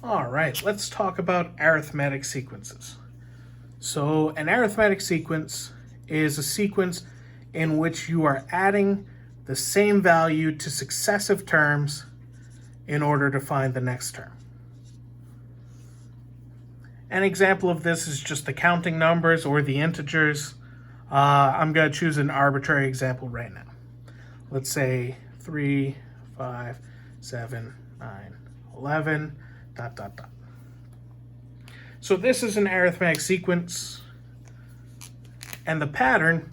All right, let's talk about arithmetic sequences. So an arithmetic sequence is a sequence in which you are adding the same value to successive terms in order to find the next term. An example of this is just the counting numbers or the integers. I'm going to choose an arbitrary example right now. Let's say 3, 5, 7, 9, 11, ... So this is an arithmetic sequence, and the pattern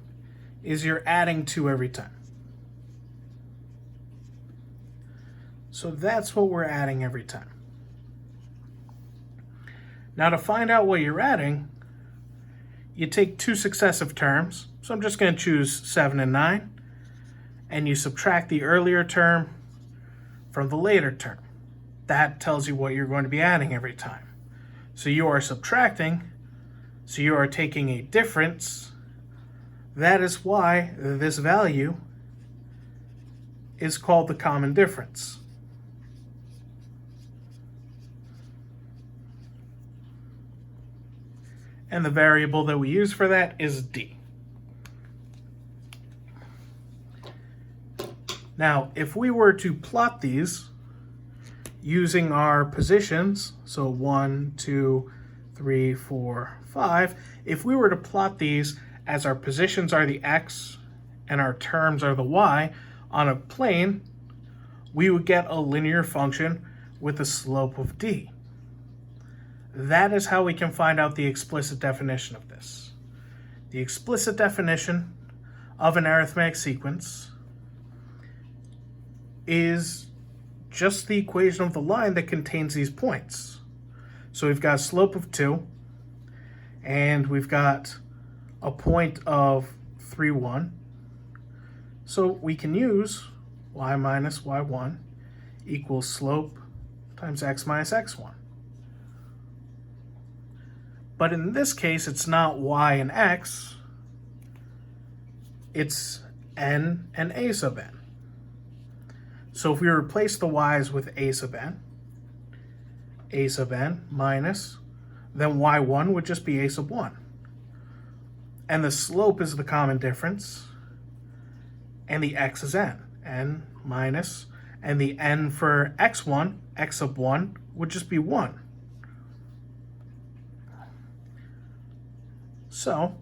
is you're adding 2 every time. So that's what we're adding every time. Now to find out what you're adding, you take 2 successive terms. So I'm just going to choose 7 and 9, and you subtract the earlier term from the later term. That tells you what you're going to be adding every time. So you are subtracting, so you are taking a difference. That is why this value is called the common difference. And the variable that we use for that is d. Now, if we were to plot these using our positions, so 1, 2, 3, 4, 5, if we were to plot these as our positions are the x and our terms are the y on a plane, we would get a linear function with a slope of d. That is how we can find out the explicit definition of this. The explicit definition of an arithmetic sequence is just the equation of the line that contains these points. So we've got a slope of 2, and we've got a point of 3, 1. So we can use y minus y1 equals slope times x minus x1. But in this case, it's not y and x, it's n and a sub n. So if we replace the y's with a sub n minus, then y1 would just be a sub 1. And the slope is the common difference, and the x is n minus, and the n for x1, x sub 1, would just be 1. So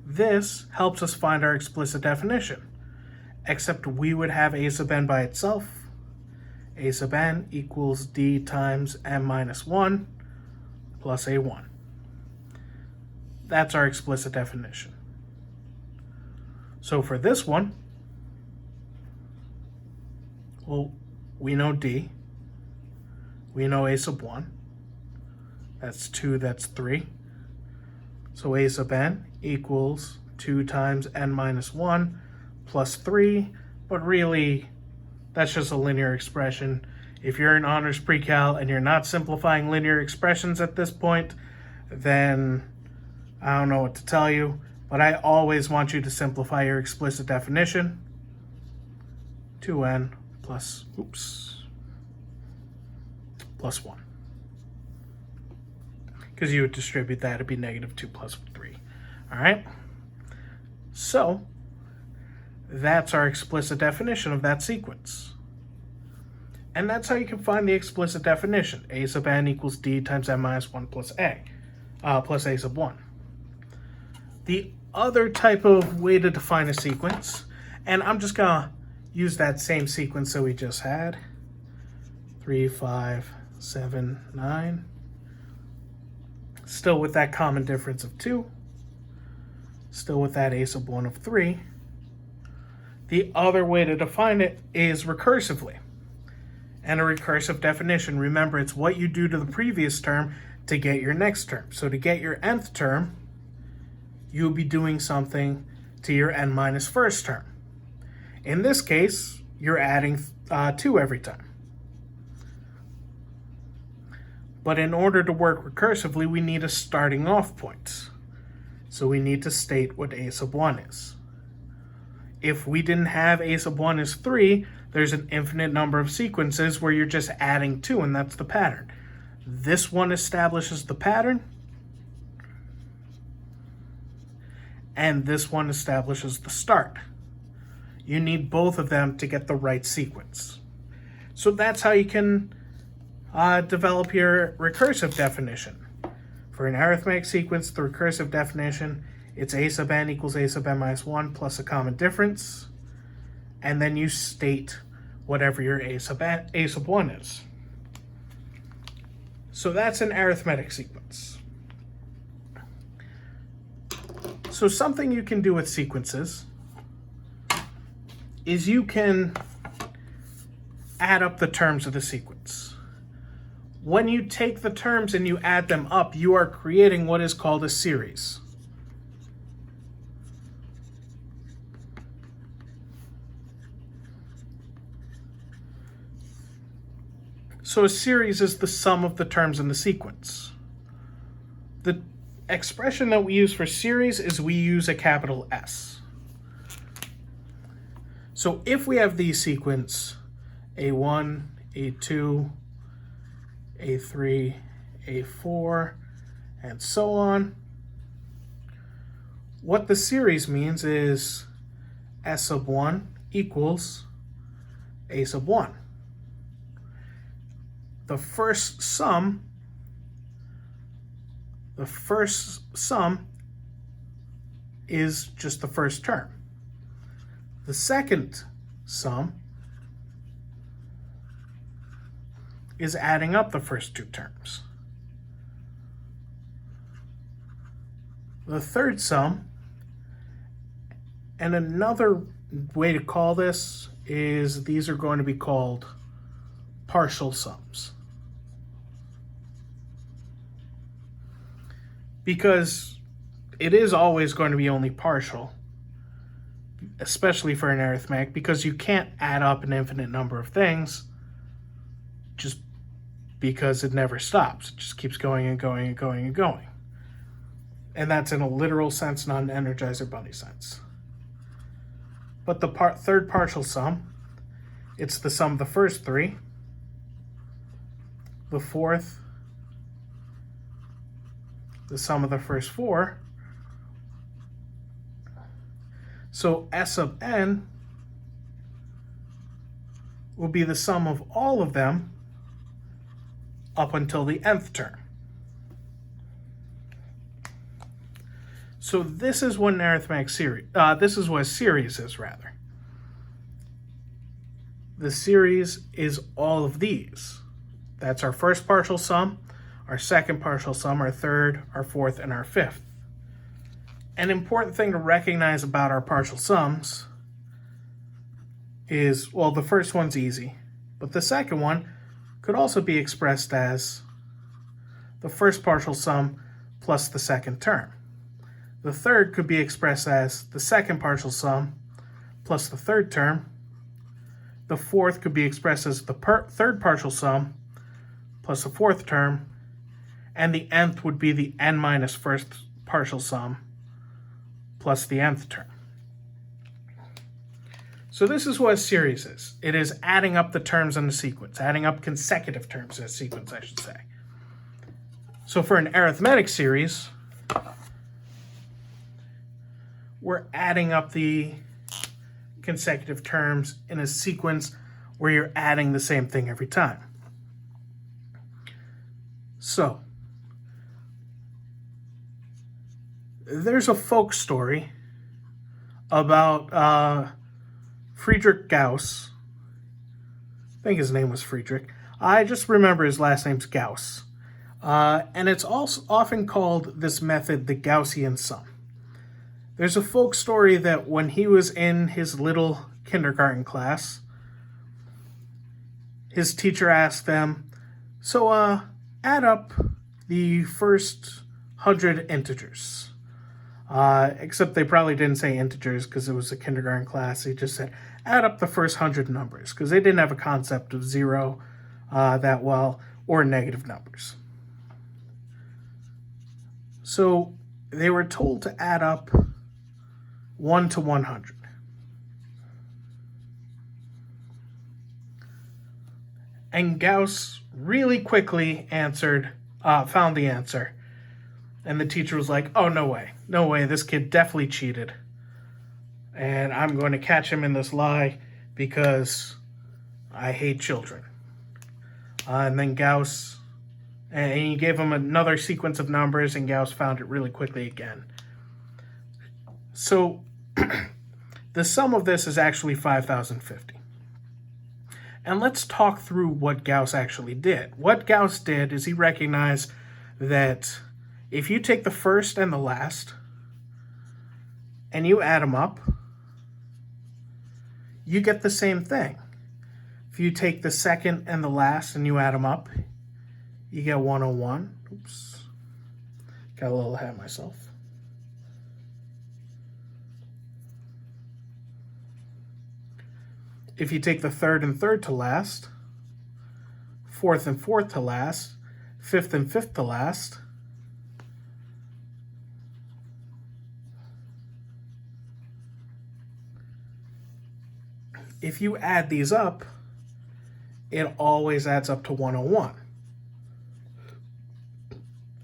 this helps us find our explicit definition, except we would have a sub n by itself. A sub n equals d times n minus 1 plus a1. That's our explicit definition. So for this one, well, we know d, we know a sub 1, that's 2, that's 3. So a sub n equals 2 times n minus 1 plus 3, but really that's just a linear expression. If you're in honors pre-cal and you're not simplifying linear expressions at this point, then I don't know what to tell you, but I always want you to simplify your explicit definition. 2n plus 1. Because you would distribute that, it'd be negative 2 plus 3. All right? So that's our explicit definition of that sequence. And that's how you can find the explicit definition. A sub n equals d times n minus 1 plus a sub 1. The other type of way to define a sequence, and I'm just going to use that same sequence that we just had. 3, 5, 7, 9. Still with that common difference of 2. Still with that a sub 1 of 3. The other way to define it is recursively. And a recursive definition, remember, it's what you do to the previous term to get your next term. So to get your nth term, you'll be doing something to your n minus first term. In this case, you're adding 2 every time. But in order to work recursively, we need a starting off point. So we need to state what a sub 1 is. If we didn't have a sub 1 is 3, there's an infinite number of sequences where you're just adding 2, and that's the pattern. This one establishes the pattern, and this one establishes the start. You need both of them to get the right sequence. So that's how you can develop your recursive definition. For an arithmetic sequence, the recursive definition, it's a sub n equals a sub n minus 1 plus a common difference, and then you state whatever your a sub 1 is. So that's an arithmetic sequence. So something you can do with sequences is you can add up the terms of the sequence. When you take the terms and you add them up, you are creating what is called a series. So a series is the sum of the terms in the sequence. The expression that we use for series is we use a capital S. So if we have the sequence A1, A2, A3, A4, and so on, what the series means is S sub 1 equals A sub 1. The first sum is just the first term. The second sum is adding up the first two terms. The third sum, and another way to call this is these are going to be called partial sums. Because it is always going to be only partial, especially for an arithmetic, because you can't add up an infinite number of things just because it never stops. It just keeps going and going and going and going. And that's in a literal sense, not an Energizer Bunny sense. But the third partial sum, it's the sum of the first three, the fourth, the sum of the first four. So S sub n will be the sum of all of them up until the nth term. So this is what an arithmetic series, this is what a series is rather. The series is all of these. That's our first partial sum, our second partial sum, our third, our fourth, and our fifth. An important thing to recognize about our partial sums is, well, the first one's easy, but the second one could also be expressed as the first partial sum plus the second term. The third could be expressed as the second partial sum plus the third term. The fourth could be expressed as the third partial sum plus the fourth term. And the nth would be the n minus first partial sum plus the nth term. So this is what a series is. It is adding up the terms in the sequence, adding up consecutive terms in a sequence, I should say. So for an arithmetic series, we're adding up the consecutive terms in a sequence where you're adding the same thing every time. So, there's a folk story about Friedrich Gauss. I think his name was Friedrich. I just remember his last name's Gauss. And it's also often called this method the Gaussian sum. There's a folk story that when he was in his little kindergarten class, his teacher asked them, so add up the first 100 integers. Except they probably didn't say integers because it was a kindergarten class. He just said, add up the first 100 numbers, because they didn't have a concept of zero that well, or negative numbers. So they were told to add up 1 to 100. And Gauss really quickly found the answer. And the teacher was like, oh, no way, this kid definitely cheated. And I'm going to catch him in this lie because I hate children. And then Gauss, and he gave him another sequence of numbers, and Gauss found it really quickly again. So the sum of this is actually 5,050. And let's talk through what Gauss actually did. What Gauss did is he recognized that if you take the first and the last and you add them up, you get the same thing. If you take the second and the last and you add them up, you get 101. Oops. Got a little ahead of myself. If you take the third and third to last, fourth and fourth to last, fifth and fifth to last, if you add these up, it always adds up to 101.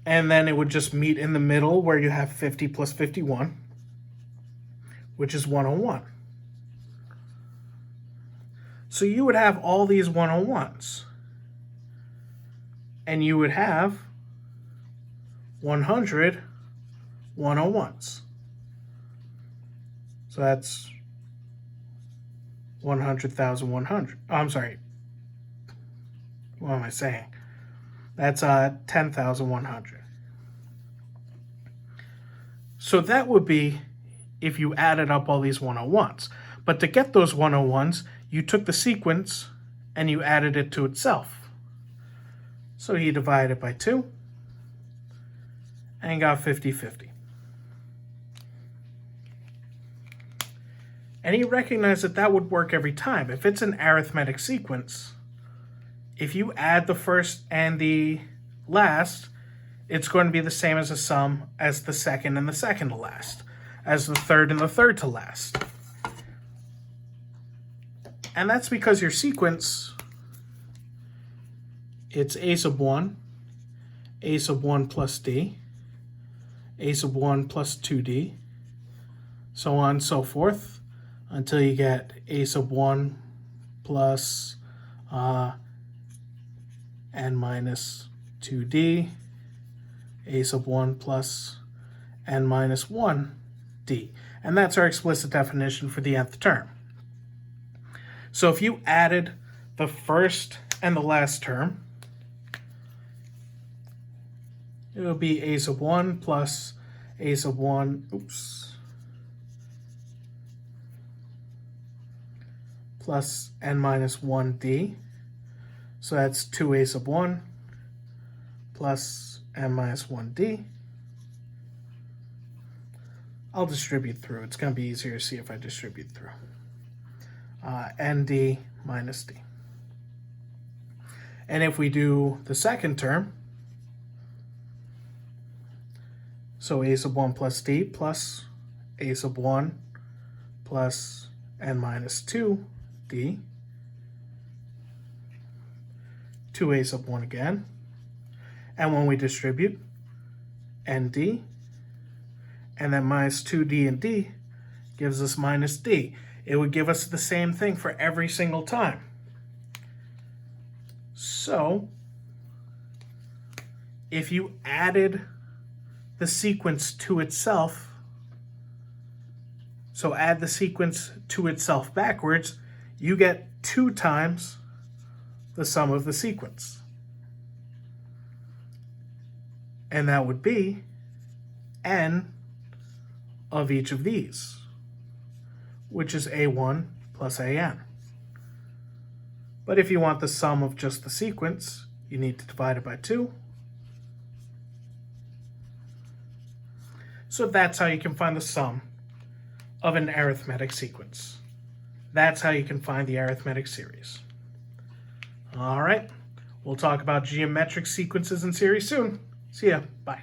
And then it would just meet in the middle where you have 50 plus 51, which is 101. So you would have all these 101s. And you would have 100 101s. So that's 100,100. Oh, I'm sorry. What am I saying? That's 10,100. So that would be if you added up all these 101s. But to get those 101s, you took the sequence and you added it to itself. So he divided it by 2 and got 50-50. And he recognized that that would work every time. If it's an arithmetic sequence, if you add the first and the last, it's going to be the same as a sum as the second and the second to last, as the third and the third to last. And that's because your sequence, it's a sub 1 plus d, a sub 1 plus 2d, so on and so forth, until you get a sub 1 plus n minus 2d, a sub 1 plus n minus 1d. And that's our explicit definition for the nth term. So if you added the first and the last term, it will be a sub 1 plus a sub 1, plus n minus 1d. So that's 2a sub 1 plus n minus 1d. I'll distribute through. It's going to be easier to see if I distribute through. nd minus d. And if we do the second term, so a sub 1 plus d plus a sub 1 plus n minus 2d, 2a sub 1 again, and when we distribute, nd, and then minus 2d and d gives us minus d. It would give us the same thing for every single time. So, if you added the sequence to itself, so add the sequence to itself backwards, you get 2 times the sum of the sequence. And that would be n of each of these, which is a1 plus an. But if you want the sum of just the sequence, you need to divide it by 2. So that's how you can find the sum of an arithmetic sequence. That's how you can find the arithmetic series. All right, we'll talk about geometric sequences and series soon. See ya. Bye.